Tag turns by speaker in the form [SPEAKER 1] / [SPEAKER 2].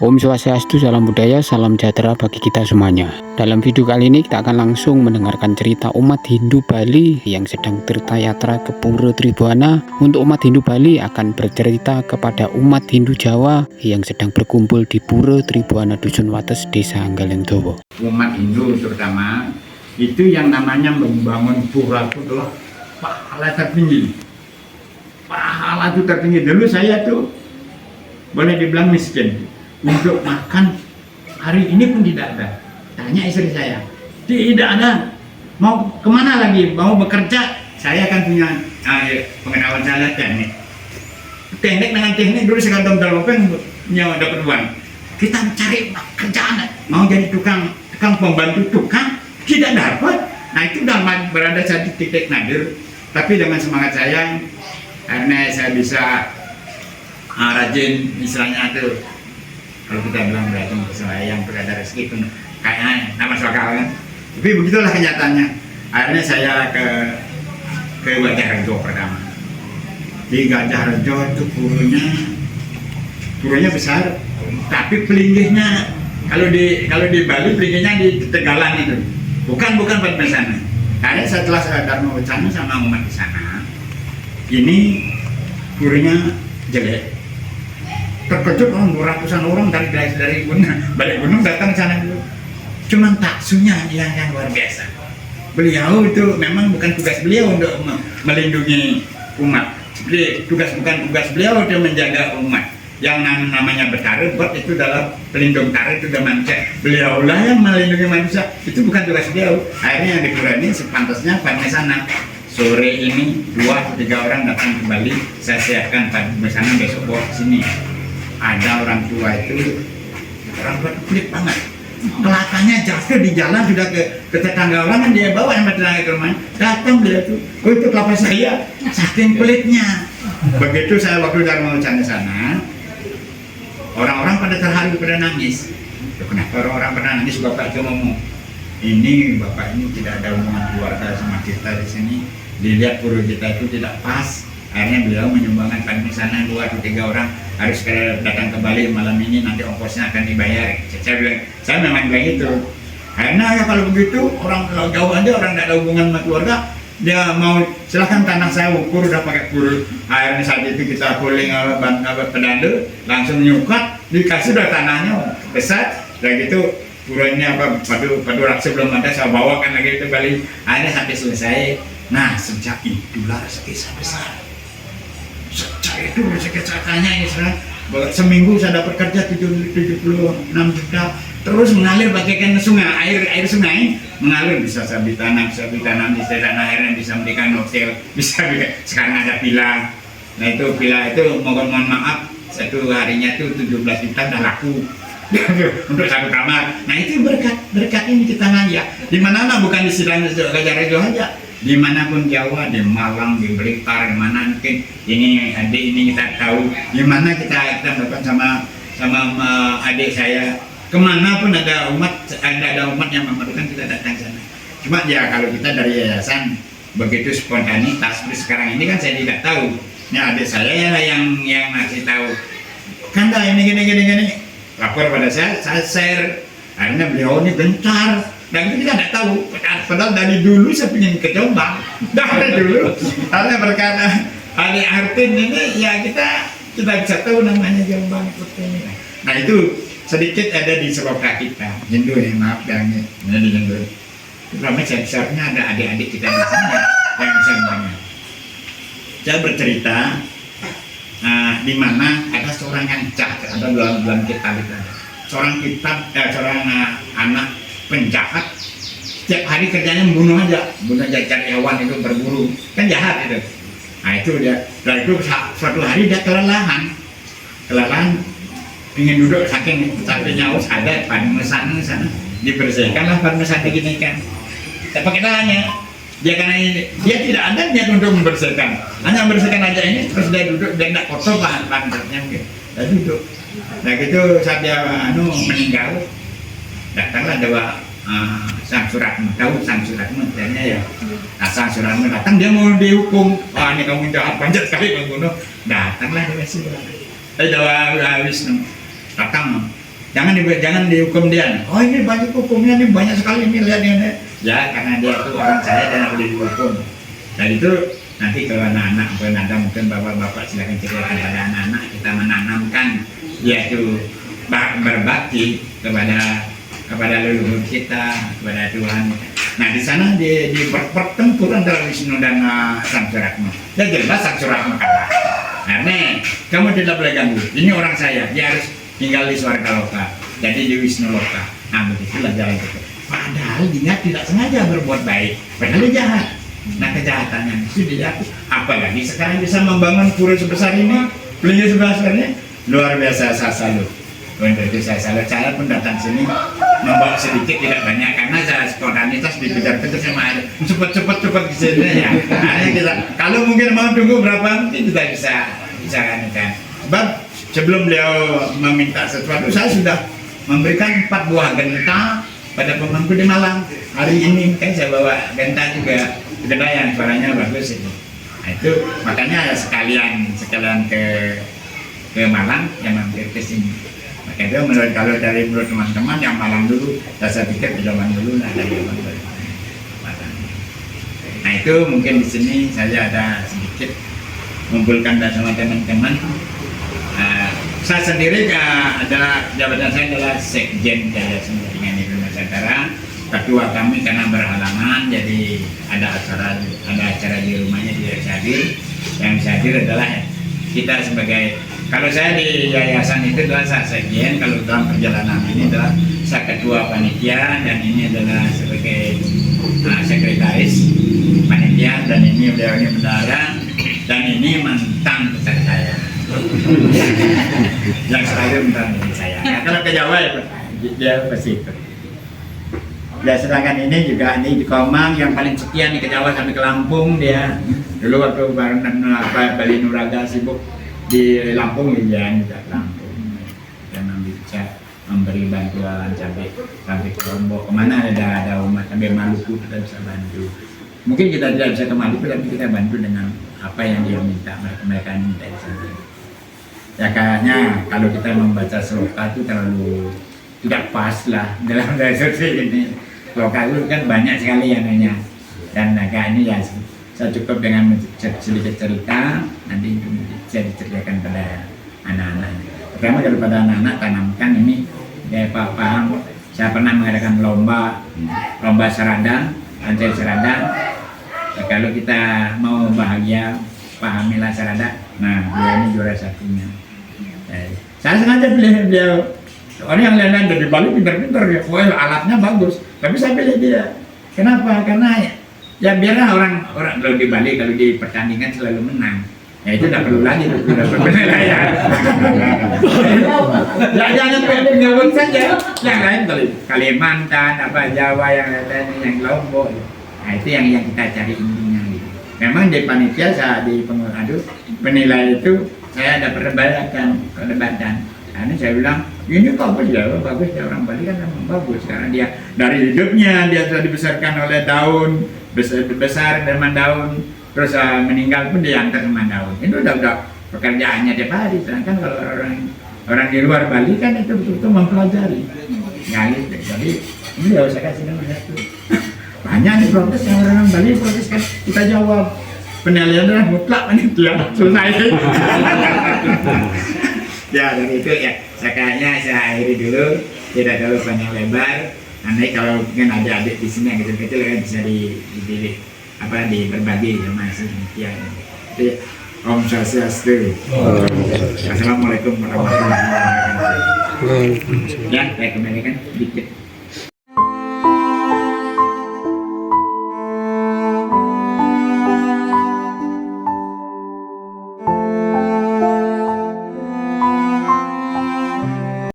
[SPEAKER 1] Om Swastiastu, salam budaya, salam sejahtera bagi kita semuanya. Dalam video kali ini kita akan langsung mendengarkan cerita umat Hindu Bali yang sedang tirtayatra ke Pura Tribuana. Untuk umat Hindu Bali akan bercerita kepada umat Hindu Jawa yang sedang berkumpul di Pura Tribuana Dusun Wates, Desa Anggalengdowo.
[SPEAKER 2] Umat Hindu terutama itu yang namanya membangun pura itu adalah pahala tertinggi. Pahala itu tertinggi. Dulu saya tuh boleh dibilang miskin. Untuk makan hari ini pun tidak ada. Tanya istri saya, tidak ada. Mau kemana lagi? Mau bekerja? Saya kan punya pengetahuan saya teknik. Teknik dengan teknik dulu sekadang dalopeng nyawa dapat uang. Kita cari kerjaan, mau jadi tukang pembantu tukang, tidak dapat. Nah itu dalam berada saya di titik nadir. Tapi dengan semangat saya, karena saya bisa rajin, misalnya tuh. Kalau kita bilang berarti yang berada rezeki pun kayaknya nama swakal kan. Tapi begitulah kenyataannya. Akhirnya saya ke Gajah Rejo pertama. Di Gajah Rejo itu purunya besar, tapi pelinggihnya kalau di Bali pelinggihnya di Tegalan itu. Bukan pada sana. Akhirnya setelah saya dharma wacana sama umat di sana, ini purunya jelek. Terkejut ratusan orang dari balik gunung datang ke sana dulu. Cuman taksunya yang luar biasa. Beliau itu memang bukan tugas beliau untuk melindungi umat. Jadi bukan tugas beliau untuk menjaga umat. Yang namanya Betara Bot itu dalam pelindung tara itu udah manusia. Beliaulah yang melindungi manusia. Itu bukan tugas beliau. Akhirnya yang dikurani sepantasnya pada sana. Sore ini 2-3 orang datang ke Bali. Saya siapkan pada sana besok bawa ke sini. Ada orang tua itu orang tua pelit banget, kelakanya jatuh di jalan sudah ke tetangga orang kan dia bawa yang tetangga ke rumahnya, datang dia tuh, oh itu kelapa saya, saking pelitnya. Begitu saya waktu dharma wacana sana, orang-orang pada terharu, pada nangis. Kenapa orang-orang pada nangis? Bapak itu ngomong, ini bapak ini tidak ada hubungan keluarga sama kita di sini, dilihat pura kita itu tidak pas. Akhirnya beliau menyumbangkan kami sana 2-3 orang harus datang ke Bali malam ini, nanti ongkosnya akan dibayar. Saya bilang, saya memang bilang itu. Karena ya kalau begitu orang jauh aja, orang tidak ada hubungan sama keluarga, dia mau silahkan tanah saya ukur udah pakai kur. Akhirnya saat itu kita pulling pedanda, langsung nyukat, dikasih udah tanahnya besar, dan gitu puranya padu raksa belum ada, saya bawakan lagi ke Bali. Akhirnya sampai selesai. Nah sejak itulah rezeki saya besar. Sejak itu rezeki saya tanya ini seminggu saya dapat kerja 76 juta, terus mengalir bagaikan sungai, air sungai mengalir, bisa saya beli tanah, di tanah airnya bisa memberikan hotel, bisa sekarang ada villa. Nah itu villa itu mohon maaf satu harinya itu 17 juta udah laku untuk satu kamar. Nah itu berkat ini kita ngajak di mana bukan di Sidang Gajah Rejo aja, dimanapun Jawa, di Malang, di Blitar, di mana mungkin ini adik ini kita tahu, di mana kita melakukan sama adik saya, kemana pun ada umat yang memerlukan kita datang sana. Cuma ya kalau kita dari yayasan begitu spontanitas, sekarang ini kan saya tidak tahu. Ya adik saya yang ngasih tahu. Kanda ini gini, lapor pada saya share. Akhirnya beliau ini gencar. Dan itu kita tidak tahu, padahal dari dulu saya ingin ke Jombang, dari dulu. Karena berkata adik Artin ini ya kita bisa tahu namanya Jombang seperti ini. Nah itu sedikit ada di seloka kita Hindu ya, maaf yang ini di Hindu. Terutama besarnya ada adik-adik kita di sana yang bisa banget. Saya bercerita di mana ada seorang yang jahat, ada dalam kitab itu, seorang anak penjahat, setiap hari kerjanya membunuh aja cari hewan itu, berburu, kan jahat itu. Nah itu dia, dari itu suatu hari dia kelelahan, ingin duduk saking capeknya, ada padmesan sana, dibersihkanlah padmesan begini kan. Tapi pakai tangannya, dia tidak ada niat untuk membersihkan, hanya membersihkan aja ini, terus dia duduk, dia tidak kotor pantatnya mungkin, dia duduk. Nah gitu saat dia meninggal, datanglah Sang Suratmo, tahu Sang Suratmo ternyata ya. Nah, Sang Suratmo datang, dia mau dihukum. Wah ini kamu jahat, panjat sekali membunuh. Datanglah Dewa Wisnu, datang jangan dihukum dia. Oh ini banyak hukumnya nih, banyak sekali ini, lihat ini. Ya karena dia itu orang saya dan boleh dihukum. Dan itu nanti kalau anak-anak mungkin bapak-bapak silakan ceritakan pada anak-anak, kita menanamkan dia itu berbakti kepada leluhur kita, kepada Tuhan. Nah di sana di pertempuran antara Wisnu dan Samsuratma. Ya jelas Samsuratma kalah. Karena kamu tidak boleh ganggu. Ini orang saya, dia harus tinggal di Swargaloka. Jadi di Wisnu Loka. Nah begitulah jalan itu. Padahal dia tidak sengaja berbuat baik, padahal dia jahat. Nah kejahatannya itu dihapus. Apalagi sekarang bisa membangun pura sebesar ini, beliau sebesar ini, luar biasa. Saya salut. Untuk itu saya salut. Saya pun datang sini membawa sedikit, tidak banyak, karena saya spontanitas dikejar-kejar sama ada cepet di sini ya. Nah, kita, kalau mungkin mau tunggu berapa mungkin kita bisa kan. Sebab sebelum beliau meminta sesuatu, saya sudah memberikan 4 buah genta pada pemangku di Malang. Hari ini kan saya bawa genta juga, Gedayan, suaranya bagus itu. Nah, itu makanya sekalian ke Malang, yang mampir ke sini. Maka itu kalau dari menurut teman-teman yang Malang dulu, saya pikir di zaman dulu lah dari Malang. Nah itu mungkin di sini saya ada sedikit mengumpulkan sama teman-teman. Saya sendiri adalah jabatan saya adalah Sekjen Yayasan Jaringan Ibu Nusantara. Ketua kami karena berhalangan, jadi ada acara di rumahnya dia hadir. Yang hadir adalah kita sebagai, kalau saya di yayasan itu adalah saya Sekjen, kalau dalam perjalanan ini adalah saya ketua panitia, dan ini adalah sebagai sekretaris panitia, dan ini beliau ini bendahara, dan ini mantan pesan saya yang selalu menang saya. Nah, kalau ke Jawa ya dia pasti ikut. Ya sedangkan ini juga di Komang yang paling setia nih ke Jawa sampai ke Lampung dia. Dulu waktu Bali Nuraga sibuk di Lampung ya juga Lampung. Dan bisa memberi bantuan sampai ke Lombok, kemana ada umat, sampai Maluku kita bisa bantu. Mungkin kita tidak bisa ke Maluku, tapi kita bantu dengan apa yang dia minta, mereka minta di sana. Ya kayaknya kalau kita membaca sloka itu terlalu tidak pas lah dalam resolusi ini. Sloka itu kan banyak sekali yang nanya, dan agak ini ya saya cukup dengan sedikit cerita, nanti bisa diceritakan pada anak-anak. Pertama kalau pada anak-anak tanamkan ini ya Pak paham. Saya pernah mengadakan lomba serada, antar serada. Nah, kalau kita mau bahagia, pahamilah serada. Nah beliau ini juara satunya. Saya sengaja pilih beliau. Orang yang lain-lain dari Bali pintar-pintar ya, wah alatnya bagus. Tapi saya pilih dia. Kenapa? Karena ya biarlah orang kalau di Bali kalau di pertandingan selalu menang. Ya itu tidak perlu lagi, sudah penilaian. Ya jangan pengen saja. Yang lain Kalimantan, Jawa, yang lain yang Lombok. Nah itu yang kita cari intinya. Gitu. Memang di panitia saya di pengadu penilai itu saya ada perdebatan. Karena saya bilang ini bagus ya orang Bali kan memang bagus karena dia dari hidupnya dia sudah dibesarkan oleh daun besar dengan daun, terus meninggal pun diantar sama daun. Itu udah pekerjaannya tiap hari. Sedangkan kalau orang di luar Bali kan itu betul-betul mempelajari. Ya gitu. Jadi ini ya saya kasih nama satu. Banyak nih protes yang orang Bali protes kan kita jawab penilaian adalah mutlak panitia selesai. Ya dari itu ya kayaknya saya akhiri dulu, tidak terlalu panjang lebar. Nanti kalau mungkin ada adik di sini yang kecil-kecil kan bisa berbagi sama demikian. Jadi Om Swastiastu. Assalamualaikum warahmatullahi wabarakatuh. Ya saya kembalikan sedikit.